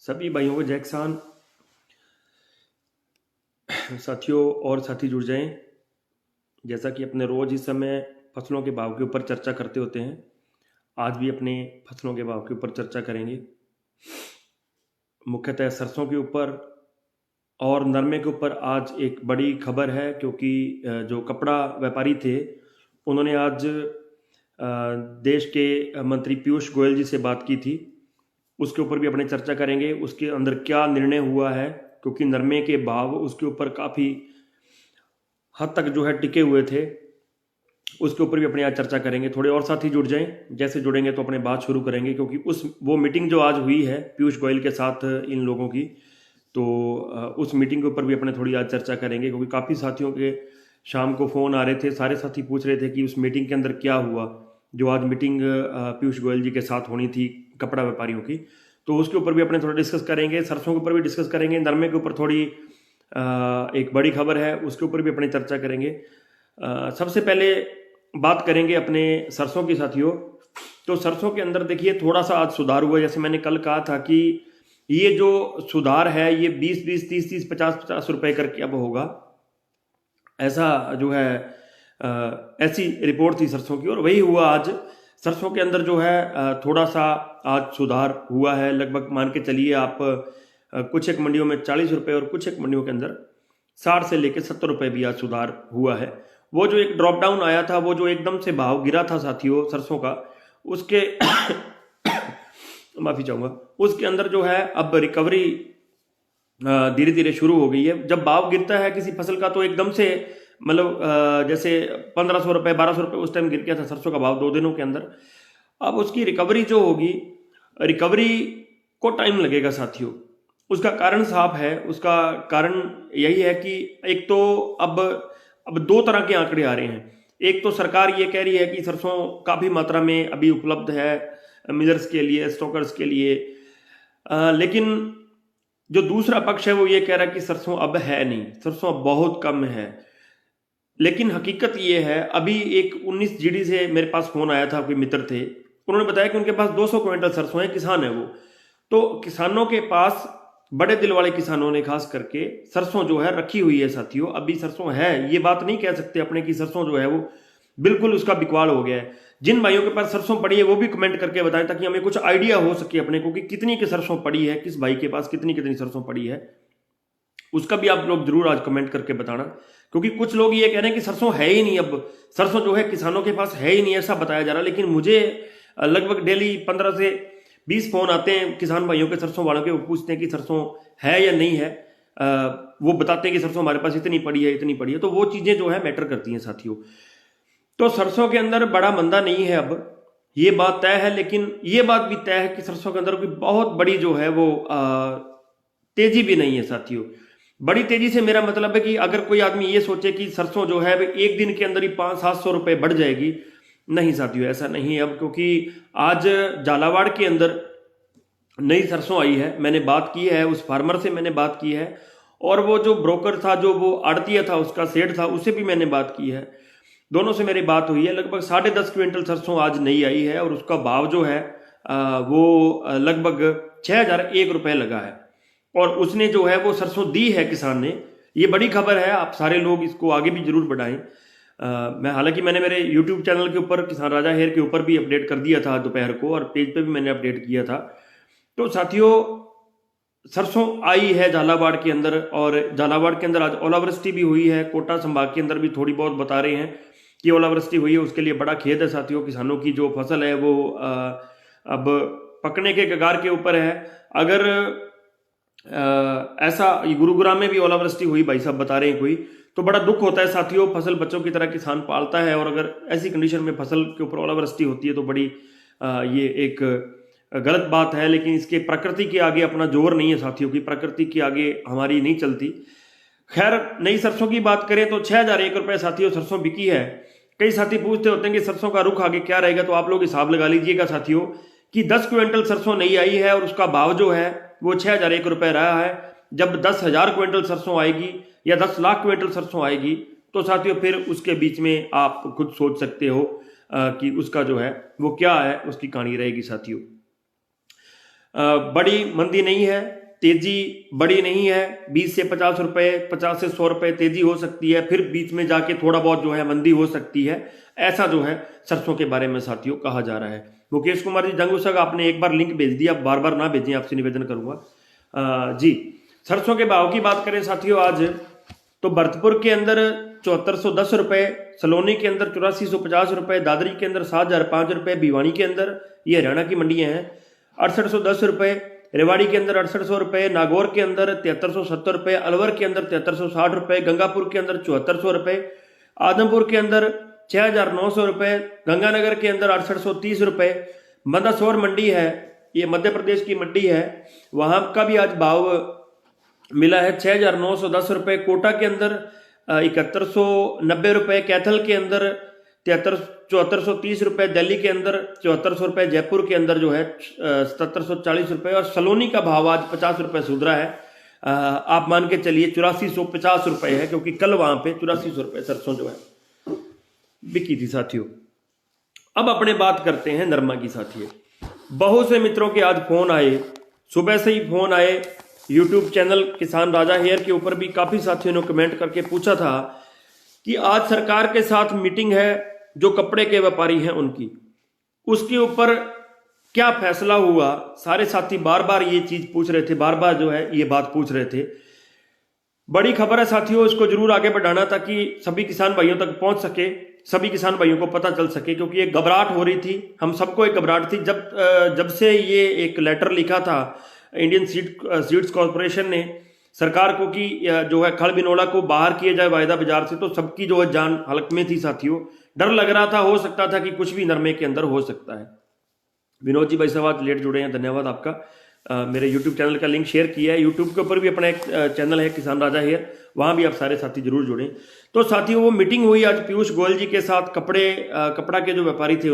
सभी भाइयों को जय किसान। साथियों और साथी जुड़ जाएं। जैसा कि अपने रोज इस समय फसलों के भाव के ऊपर चर्चा करते होते हैं, आज भी अपने फसलों के भाव के ऊपर चर्चा करेंगे। मुख्यतः सरसों के ऊपर और नरमे के ऊपर आज एक बड़ी खबर है, क्योंकि जो कपड़ा व्यापारी थे उन्होंने आज देश के मंत्री पीयूष गोयल जी से बात की थी। उसके ऊपर भी अपने चर्चा करेंगे, उसके अंदर क्या निर्णय हुआ है, क्योंकि नरमे के भाव उसके ऊपर काफ़ी हद तक जो है टिके हुए थे। उसके ऊपर भी अपने आज चर्चा करेंगे। थोड़े और साथी जुड़ जाएं, जैसे जुड़ेंगे तो अपने बात शुरू करेंगे, क्योंकि वो मीटिंग जो आज हुई है पीयूष गोयल के साथ इन लोगों की, तो उस मीटिंग के ऊपर भी अपने थोड़ी आज चर्चा करेंगे। क्योंकि काफ़ी साथियों के शाम को फ़ोन आ रहे थे, सारे साथी पूछ रहे थे कि उस मीटिंग के अंदर क्या हुआ, जो आज मीटिंग पीयूष गोयल जी के साथ होनी थी कपड़ा व्यापारियों की। तो उसके ऊपर भी अपने थोड़ा डिस्कस करेंगे, सरसों के ऊपर भी डिस्कस करेंगे, नरमे के ऊपर थोड़ी एक बड़ी खबर है उसके ऊपर भी अपनी चर्चा करेंगे। सबसे पहले बात करेंगे अपने सरसों की साथियों। तो सरसों के अंदर देखिए थोड़ा सा आज सुधार हुआ। जैसे मैंने कल कहा था कि ये जो सुधार है ये 20-20, 30-30, 50-50 रुपए करके अब होगा, ऐसा जो है ऐसी रिपोर्ट थी सरसों की, और वही हुआ आज। सरसों के अंदर जो है थोड़ा सा आज सुधार हुआ है। लगभग मान के चलिए आप कुछ एक मंडियों में 40 रुपए और कुछ एक मंडियों के अंदर 60 से लेकर 70 रुपए भी आज सुधार हुआ है। वो जो एक ड्रॉप डाउन आया था, वो जो एकदम से भाव गिरा था साथियों सरसों का, उसके माफी चाहूंगा, उसके अंदर जो है अब रिकवरी धीरे धीरे शुरू हो गई है। जब भाव गिरता है किसी फसल का तो एकदम से मतलब जैसे 1500 रुपए 1200 रुपए उस टाइम गिर गया था सरसों का भाव 2 दिनों के अंदर। अब उसकी रिकवरी जो होगी, रिकवरी को टाइम लगेगा साथियों। उसका कारण साफ है। उसका कारण यही है कि एक तो अब 2 तरह के आंकड़े आ रहे हैं। एक तो सरकार ये कह रही है कि सरसों काफ़ी मात्रा में अभी उपलब्ध है मिलर्स के लिए, स्टॉकर्स के लिए, लेकिन जो दूसरा पक्ष है वो ये कह रहा है कि सरसों अब है नहीं, सरसों अब बहुत कम है। लेकिन हकीकत ये है, अभी एक 19 जीडी से मेरे पास फोन आया था, कोई मित्र थे, उन्होंने बताया कि उनके पास 200 क्विंटल सरसों है, किसान है वो। तो किसानों के पास, बड़े दिल वाले किसानों ने खास करके सरसों जो है रखी हुई है साथियों। अभी सरसों है, ये बात नहीं कह सकते अपने कि सरसों जो है वो बिल्कुल उसका बिकवाल हो गया है। जिन भाइयों के पास सरसों पड़ी है वो भी कमेंट करके बताएं, ताकि हमें कुछ आइडिया हो सके अपने को कि कितनी की सरसों पड़ी है, किस भाई के पास कितनी कितनी सरसों पड़ी है। उसका भी आप लोग जरूर आज कमेंट करके बताना, क्योंकि कुछ लोग ये कह रहे हैं कि सरसों है ही नहीं, अब सरसों जो है किसानों के पास है ही नहीं, ऐसा बताया जा रहा है। लेकिन मुझे लगभग डेली 15 से 20 फोन आते हैं किसान भाइयों के, सरसों वालों के। वो पूछते हैं कि सरसों है या नहीं है। वो बताते हैं कि सरसों हमारे पास इतनी पड़ी है, इतनी पड़ी है। तो वो चीजें जो है मैटर करती हैं साथियों। तो सरसों के अंदर बड़ा मंदा नहीं है अब, ये बात तय है। लेकिन ये बात भी तय है कि सरसों के अंदर कोई बहुत बड़ी जो है वो तेजी भी नहीं है साथियों। बड़ी तेजी से मेरा मतलब है कि अगर कोई आदमी ये सोचे कि सरसों जो है एक दिन के अंदर ही 500-700 रुपए बढ़ जाएगी, नहीं साथियों, ऐसा नहीं है अब। क्योंकि आज झालावाड़ के अंदर नई सरसों आई है, मैंने बात की है उस फार्मर से, मैंने बात की है, और वो जो ब्रोकर था, जो वो आड़तिया था, उसका सेठ था, उससे भी मैंने बात की है। दोनों से मेरी बात हुई है। लगभग 10.5 क्विंटल सरसों आज नई आई है, और उसका भाव जो है वो लगभग 6001 रुपए लगा है। और उसने जो है वो सरसों दी है किसान ने। ये बड़ी खबर है, आप सारे लोग इसको आगे भी जरूर बढ़ाएं। मैं हालांकि मैंने मेरे YouTube चैनल के ऊपर किसान राजा हेयर के ऊपर भी अपडेट कर दिया था दोपहर को, और पेज पे भी मैंने अपडेट किया था। तो साथियों सरसों आई है झालावाड़ के अंदर, और झालावाड़ के अंदर आज ओलावृष्टि भी हुई है। कोटा संभाग के अंदर भी थोड़ी बहुत बता रहे हैं कि ओलावृष्टि हुई है, उसके लिए बड़ा खेद है साथियों। किसानों की जो फसल है वो अब पकने के कगार के ऊपर है। अगर ऐसा गुरुग्राम में भी ओलावृष्टि हुई, भाई साहब बता रहे हैं कोई, तो बड़ा दुख होता है साथियों। फसल बच्चों की तरह किसान पालता है, और अगर ऐसी कंडीशन में फसल के ऊपर ओलावृष्टि होती है तो बड़ी ये एक गलत बात है। लेकिन इसके प्रकृति के आगे अपना जोर नहीं है साथियों, की प्रकृति के आगे हमारी नहीं चलती। खैर, नई सरसों की बात करें तो 6001 रुपए साथियों सरसों बिकी है। कई साथी पूछते होते हैं कि सरसों का रुख आगे क्या रहेगा, तो आप लोग हिसाब लगा लीजिएगा साथियों कि 10 क्विंटल सरसों नई आई है, और उसका भाव जो है वो 6001 रुपए रहा है। जब 10,000 क्विंटल सरसों आएगी या 10 लाख क्विंटल सरसों आएगी, तो साथियों फिर उसके बीच में आप खुद सोच सकते हो कि उसका जो है वो क्या है, उसकी कहानी रहेगी साथियों। बड़ी मंदी नहीं है, तेजी बड़ी नहीं है, 20 से 50 रुपए, 50 से 100 रुपए तेजी हो सकती है, फिर बीच में जाके थोड़ा बहुत जो है मंदी हो सकती है। ऐसा जो है सरसों के बारे में साथियों कहा जा रहा है। मुकेश कुमार जी जंगूसग, आपने एक बार लिंक भेज दिया, बार बार ना भेजें, आपसे निवेदन करूंगा। जी, सरसों के भाव की बात करें साथियों आज, तो भरतपुर के अंदर 7410 रुपए, सलोनी के अंदर 8450 रुपए, दादरी के अंदर 7005 रुपए, भिवानी के अंदर, ये हरियाणा की मंडियां हैं, 6810 रुपए, रेवाड़ी के अंदर 6800 रुपए, नागौर के अंदर 7370 रुपए, अलवर के अंदर 7360 रुपए, गंगापुर के अंदर 7400 रुपए, आदमपुर के अंदर 6900 रुपए, गंगानगर के अंदर 6830 रुपए, मंदसौर मंडी है, ये मध्य प्रदेश की मंडी है, वहां का भी आज भाव मिला है 6910 रुपए, कोटा के अंदर 7190 रुपए, कैथल के अंदर 7430 रुपए, दिल्ली के अंदर 7400 रुपए, जयपुर के अंदर जो है 7740 रुपए, और सलोनी का भाव आज 50 रुपए सुधरा है। आप मान के चलिए 8450 रुपए है, क्योंकि कल वहां पे 8400 रुपए सरसों जो है बिकी थी साथियों। अब अपने बात करते हैं नरमा की साथियों। बहुत से मित्रों के आज फोन आए, सुबह से ही फोन आए, यूट्यूब चैनल किसान राजा हेयर के ऊपर भी काफी साथियों ने कमेंट करके पूछा था कि आज सरकार के साथ मीटिंग है, जो कपड़े के व्यापारी हैं उनकी, उसके ऊपर क्या फैसला हुआ। सारे साथी बार बार ये चीज पूछ रहे थे, बार बार जो है ये बात पूछ रहे थे। बड़ी खबर है साथियों, इसको जरूर आगे बढ़ाना ताकि सभी किसान भाइयों तक पहुंच सके, सभी किसान भाइयों को पता चल सके, क्योंकि एक घबराहट हो रही थी, हम सबको एक घबराहट थी जब से ये एक लेटर लिखा था इंडियन सीड्स कॉर्पोरेशन ने सरकार को कि जो है खल बिनोला को बाहर किया जाए वायदा बाजार से, तो सबकी जो है जान हलक में थी साथियों। डर लग रहा था, हो सकता था कि कुछ भी नरमे के अंदर हो सकता है। विनोद जी भाई साहब आज लेट जुड़े हैं, धन्यवाद आपका। मेरे यूट्यूब चैनल का लिंक शेयर किया है, यूट्यूब के ऊपर भी अपना एक चैनल है किसान राजा हेयर, वहां भी आप सारे साथी जरूर जुड़ें। तो साथियों वो मीटिंग हुई आज पीयूष गोयल जी के साथ, कपड़ा के जो व्यापारी थे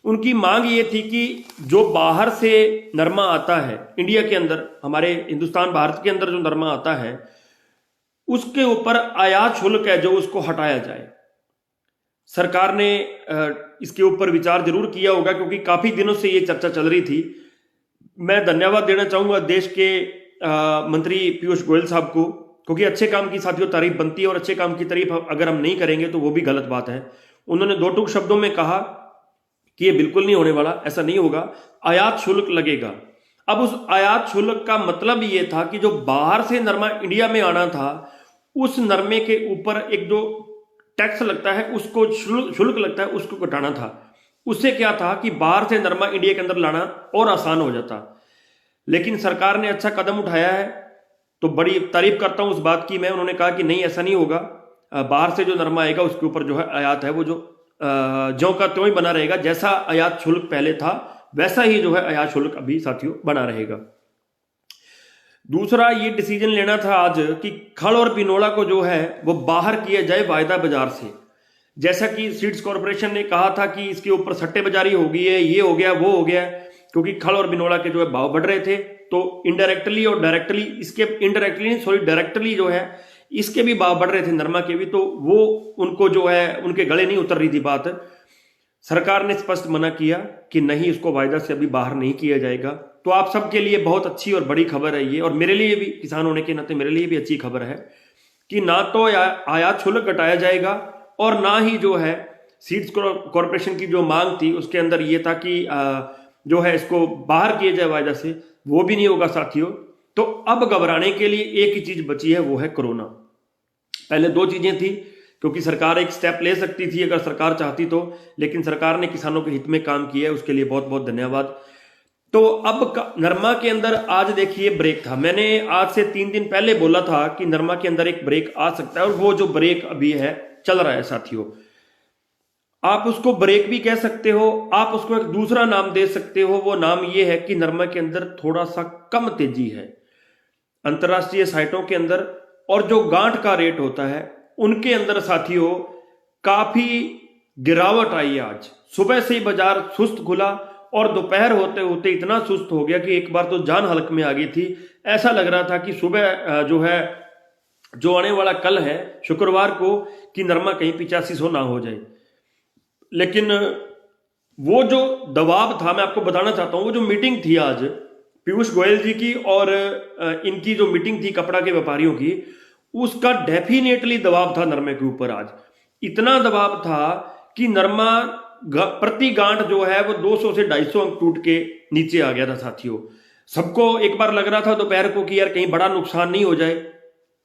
उनकी मांग ये थी कि जो बाहर से नरमा आता है इंडिया के अंदर, हमारे हिंदुस्तान भारत के अंदर जो नरमा आता है उसके ऊपर आयात शुल्क है जो उसको हटाया जाए। सरकार ने इसके ऊपर विचार जरूर किया होगा, क्योंकि काफी दिनों से ये चर्चा चल रही थी। मैं धन्यवाद देना चाहूंगा देश के मंत्री पीयूष गोयल साहब को, क्योंकि अच्छे काम की साथियों तारीफ बनती है, और अच्छे काम की तारीफ अगर हम नहीं करेंगे तो वो भी गलत बात है। उन्होंने दो टूक शब्दों में कहा कि ये बिल्कुल नहीं होने वाला, ऐसा नहीं होगा, आयात शुल्क लगेगा। अब उस आयात शुल्क का मतलब ये था कि जो बाहर से नरमा इंडिया में आना था, उस नरमे के ऊपर एक जो टैक्स लगता है, उसको शुल्क लगता है, उसको घटाना था। उससे क्या था कि बाहर से नरमा इंडिया के अंदर लाना और आसान हो जाता। लेकिन सरकार ने अच्छा कदम उठाया है, तो बड़ी तारीफ करता हूं उस बात की मैं। उन्होंने कहा कि नहीं ऐसा नहीं होगा, बाहर से जो नरमा आएगा उसके ऊपर जो है आयात है वो जो ज्यों का त्यों ही बना रहेगा, जैसा आयात शुल्क पहले था वैसा ही जो है आयात शुल्क अभी साथियों बना रहेगा। दूसरा ये डिसीजन लेना था आज कि खल और पिनोला को जो है वो बाहर किया जाए वायदा बाजार से। जैसा कि सीड्स कॉर्पोरेशन ने कहा था कि इसके ऊपर सट्टेबाजारी हो गई है, ये हो गया वो हो गया, क्योंकि खल और बिनोला के जो है भाव बढ़ रहे थे, तो इनडायरेक्टली और डायरेक्टली, इसके इनडायरेक्टली सॉरी डायरेक्टली जो है इसके भी भाव बढ़ रहे थे नरमा के भी, तो वो उनको जो है उनके गले नहीं उतर रही थी बात। सरकार ने स्पष्ट मना किया कि नहीं, इसको वायदा से अभी बाहर नहीं किया जाएगा। तो आप सबके लिए बहुत अच्छी और बड़ी खबर है ये, और मेरे लिए भी, किसान होने के नाते मेरे लिए भी अच्छी खबर है कि ना तो आयात शुल्क घटाया जाएगा और ना ही जो है सीड्स कॉर्पोरेशन की जो मांग थी उसके अंदर ये था कि जो है इसको बाहर किया जाए वायदा से, वो भी नहीं होगा साथियों। तो अब घबराने के लिए एक ही चीज बची है, वो है कोरोना। पहले दो चीजें थी, क्योंकि सरकार एक स्टेप ले सकती थी अगर सरकार चाहती तो, लेकिन सरकार ने किसानों के हित में काम किया है, उसके लिए बहुत बहुत धन्यवाद। तो अब नरमा के अंदर आज देखिए ब्रेक था, मैंने आज से 3 दिन पहले बोला था कि नरमा के अंदर एक ब्रेक आ सकता है, और वो जो ब्रेक अभी है चल रहा है साथियों। आप उसको ब्रेक भी कह सकते हो, आप उसको एक दूसरा नाम दे सकते हो, वो नाम ये है कि नरमा के अंदर थोड़ा सा कम तेजी है अंतरराष्ट्रीय साइटों के अंदर, और जो गांठ का रेट होता है उनके अंदर साथियों काफी गिरावट आई। आज सुबह से ही बाजार सुस्त खुला और दोपहर होते होते इतना सुस्त हो गया कि एक बार तो जान हलक में आ गई थी। ऐसा लग रहा था कि सुबह जो है, जो आने वाला कल है शुक्रवार को, कि नरमा कहीं 8500 ना हो जाए। लेकिन वो जो दबाव था, मैं आपको बताना चाहता हूं, वो जो मीटिंग थी आज, पीयूष गोयल जी की और इनकी जो मीटिंग थी कपड़ा के व्यापारियों की, उसका डेफिनेटली दबाव था नरमे के ऊपर। आज इतना दबाव था कि नरमा प्रति गांठ जो है वो 200 से 250 अंक टूट के नीचे आ गया था साथियों। सबको एक बार लग रहा था दोपहर को कि यार कहीं बड़ा नुकसान नहीं हो जाए,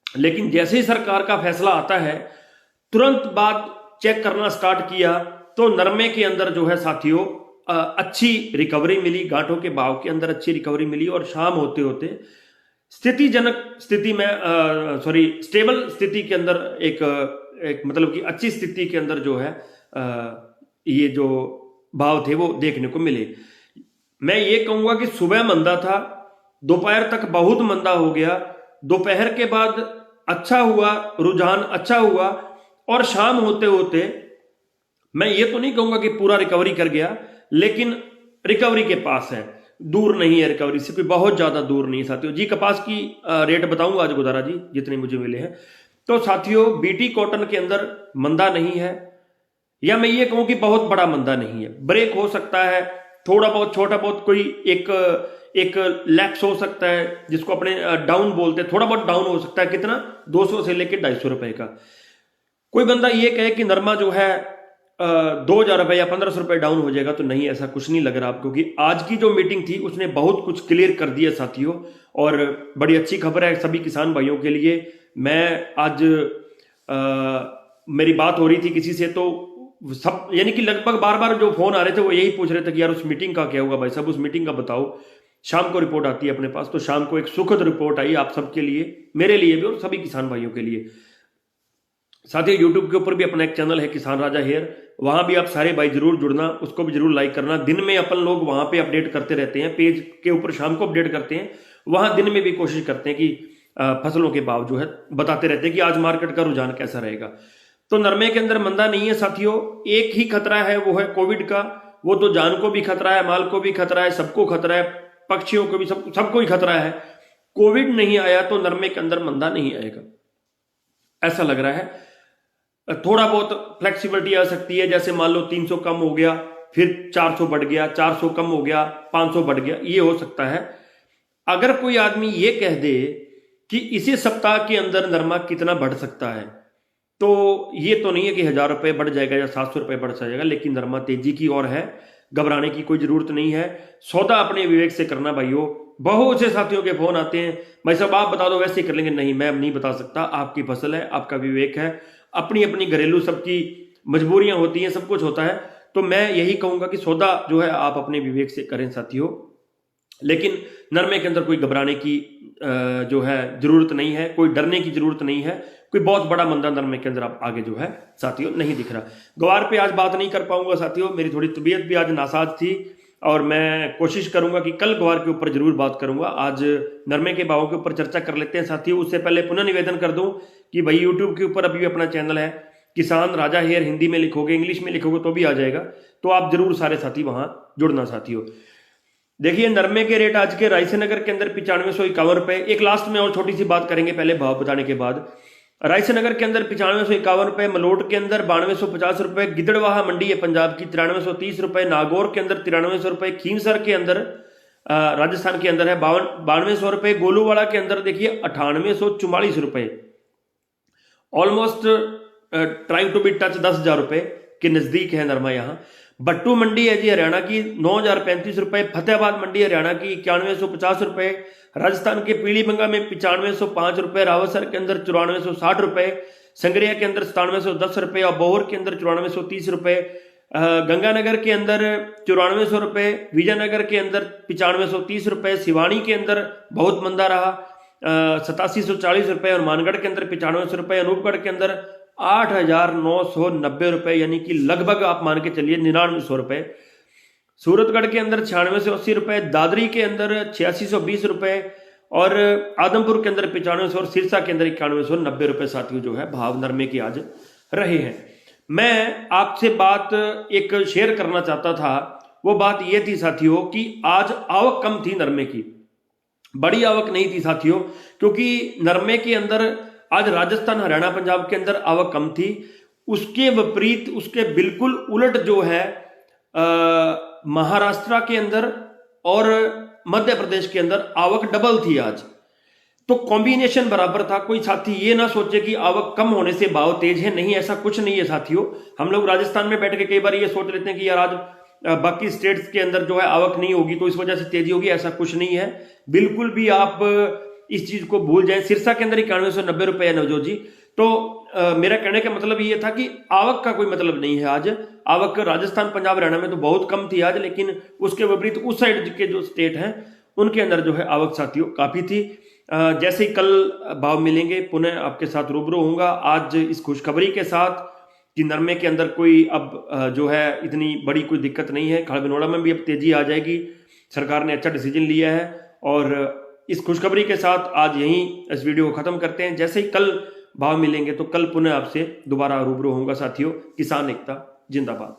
लेकिन जैसे ही सरकार का फैसला आता है तुरंत बाद चेक करना स्टार्ट किया तो नरमे के अंदर जो है साथियों अच्छी रिकवरी मिली, गांठों के भाव के अंदर अच्छी रिकवरी मिली और शाम होते होते स्थितिजनक स्थिति में स्टेबल स्थिति के अंदर एक मतलब कि अच्छी स्थिति के अंदर जो है ये जो भाव थे वो देखने को मिले। मैं ये कहूंगा कि सुबह मंदा था, दोपहर तक बहुत मंदा हो गया, दोपहर के बाद अच्छा हुआ, रुझान अच्छा हुआ और शाम होते होते मैं ये तो नहीं कहूंगा कि पूरा रिकवरी कर गया, लेकिन रिकवरी के पास है, दूर नहीं है रिकवरी से, कोई बहुत ज्यादा दूर नहीं है साथियों जी। कपास की रेट बताऊंगा आज गोदारा जी जितने मुझे मिले हैं। तो साथियों बीटी कॉटन के अंदर मंदा नहीं है, या मैं ये कहूं कि बहुत बड़ा मंदा नहीं है, ब्रेक हो सकता है, थोड़ा बहुत छोटा बहुत कोई एक लैप्स हो सकता है जिसको अपने डाउन बोलते हैं, थोड़ा बहुत डाउन हो सकता है। कितना? 200 से लेकर 250 रुपए का। कोई बंदा ये कहे कि नरमा जो है 2000 रुपए या 1500 रुपए डाउन हो जाएगा, तो नहीं, ऐसा कुछ नहीं लग रहा आपको, क्योंकि आज की जो मीटिंग थी उसने बहुत कुछ क्लियर कर दिया साथियों, और बड़ी अच्छी खबर है सभी किसान भाइयों के लिए। मैं आज मेरी बात हो रही थी किसी से, तो सब यानी कि लगभग बार बार जो फोन आ रहे थे वो यही पूछ रहे थे कि यार उस मीटिंग का क्या हुआ भाई साहब, उस मीटिंग का बताओ। शाम को रिपोर्ट आती है अपने पास, तो शाम को एक सुखद रिपोर्ट आई आप सबके लिए, मेरे लिए भी और सभी किसान भाइयों के लिए। साथ ही यूट्यूब के ऊपर भी अपना एक चैनल है किसान राजा हेयर, वहां भी आप सारे भाई जरूर जुड़ना, उसको भी जरूर लाइक करना। दिन में अपन लोग वहां पे अपडेट करते रहते हैं, पेज के ऊपर शाम को अपडेट करते हैं, वहां दिन में भी कोशिश करते हैं कि फसलों के भाव जो है बताते रहते हैं कि आज मार्केट का रुझान कैसा रहेगा। तो नरमे के अंदर मंदा नहीं है साथियों, एक ही खतरा है, वो है कोविड का। वो तो जान को भी खतरा है, माल को भी खतरा है, सबको खतरा है, पक्षियों को भी, सबको ही खतरा है। कोविड नहीं आया तो नरमे के अंदर मंदा नहीं आएगा, ऐसा लग रहा है। थोड़ा बहुत फ्लेक्सिबिलिटी आ सकती है, जैसे मान लो 300 कम हो गया, फिर 400 बढ़ गया, 400 कम हो गया, 500 बढ़ गया, ये हो सकता है। अगर कोई आदमी ये कह दे कि इसी सप्ताह के अंदर नरमा कितना बढ़ सकता है, तो ये तो नहीं है कि 1000 रुपए बढ़ जाएगा या 700 रुपए बढ़ जाएगा, लेकिन नरमा तेजी की ओर है, घबराने की कोई जरूरत नहीं है। सौदा अपने विवेक से करना भाइयों। बहुत से साथियों के फोन आते हैं, भाई साहब आप बता दो वैसे ही कर लेंगे। नहीं, मैं नहीं बता सकता, आपकी फसल है, आपका विवेक है, अपनी अपनी घरेलू सबकी मजबूरियां होती हैं, सब कुछ होता है। तो मैं यही कहूंगा कि सौदा जो है आप अपने विवेक से करें साथियों, लेकिन नरमे के अंदर कोई घबराने की जो है जरूरत नहीं है, कोई डरने की जरूरत नहीं है, कोई बहुत बड़ा मंदा नरमे के अंदर आप आगे जो है साथियों नहीं दिख रहा। ग्वार पे आज बात नहीं कर पाऊंगा साथियों, मेरी थोड़ी तबीयत भी आज नासाज थी, और मैं कोशिश करूंगा कि कल ग्वार के ऊपर जरूर बात करूंगा। आज नरमे के भावों के ऊपर चर्चा कर लेते हैं साथियों। उससे पहले पुनः निवेदन कर दूं कि भाई यूट्यूब के ऊपर अभी भी अपना चैनल है किसान राजा हेयर, हिंदी में लिखोगे, इंग्लिश में लिखोगे तो भी आ जाएगा, तो आप जरूर सारे साथी वहां जुड़ना साथियों। देखिए नरमे के रेट आज के रायसेनगर के अंदर 9551 रुपए। एक लास्ट में और छोटी सी बात करेंगे पहले भाव बताने के बाद। रायसेनगर के अंदर 9551 रुपए, मलोट के अंदर 9250 रुपए, गिदड़वाहा मंडी है पंजाब की 9330 रुपए, नागौर के अंदर 9300 रुपए, खींवसर के अंदर राजस्थान के अंदर है 9200 रुपए, गोलूवाड़ा के अंदर देखिए 9844 रुपए, almost trying to be touch 10,000 रुपए के नजदीक है नरमा यहाँ। बट्टू मंडी है जी हरियाणा की 9035 रुपए, फतेहाबाद मंडी हरियाणा की 9150 रुपए, राजस्थान के पीलीभंगा में 9505 रुपए, रावतसर के अंदर 9460 रुपए, संगरिया के अंदर 9710 रुपए, और बोहर के अंदर 9430 रुपए, गंगानगर के अंदर 9400 रुपए, विजयनगर के अंदर 9530 रुपए, सिवानी के अंदर बहुत मंदा रहा 8740 रुपए, और मानगढ़ के अंदर 9500 रुपए, अनूपगढ़ के अंदर 8990 रुपए, यानी कि लगभग आप मान के चलिए 9900 रुपए, सूरतगढ़ के अंदर 9680 रुपए, दादरी के अंदर 8620 रुपए, और आदमपुर के अंदर 9500, और सिरसा के अंदर 9190 रुपए साथियों जो है भाव नरमे के आज रहे हैं। मैं आपसे बात एक शेयर करना चाहता था, वो बात ये थी साथियों कि आज आवक कम थी नरमे की, बड़ी आवक नहीं थी साथियों, क्योंकि नरमे के अंदर आज राजस्थान हरियाणा पंजाब के अंदर आवक कम थी। उसके विपरीत, उसके बिल्कुल उलट जो है महाराष्ट्र के अंदर और मध्य प्रदेश के अंदर आवक डबल थी आज, तो कॉम्बिनेशन बराबर था। कोई साथी ये ना सोचे कि आवक कम होने से भाव तेज है, नहीं, ऐसा कुछ नहीं है साथियों। हम लोग राजस्थान में बैठ के कई बार ये सोच लेते हैं कि यार आज बाकी स्टेट्स के अंदर जो है आवक नहीं होगी तो इस वजह से तेजी होगी, ऐसा कुछ नहीं है। बिल्कुल भी आप इस चीज को भूल जाएं। सिरसा के अंदर 9190 रुपए है नवजोत जी। तो मेरा कहने का मतलब ये था कि आवक का कोई मतलब नहीं है आज। आवक राजस्थान, पंजाब, हरियाणा में तो बहुत कम थी आज, लेकिन उसके विपरीत उस साइड के जो स्टेट हैं उनके अंदर जो है आवक साथियों काफी थी। जैसे ही कल भाव मिलेंगे पुनः आपके साथ रूबरू होऊंगा। आज इस खुशखबरी के साथ कि नरमे के अंदर कोई अब जो है इतनी बड़ी कोई दिक्कत नहीं है, खाड़बिनोड़ा में भी अब तेजी आ जाएगी, सरकार ने अच्छा डिसीजन लिया है। और इस खुशखबरी के साथ आज यहीं इस वीडियो को खत्म करते हैं। जैसे ही कल भाव मिलेंगे तो कल पुनः आपसे दोबारा रूबरू होऊंगा साथियों। किसान एकता जिंदाबाद।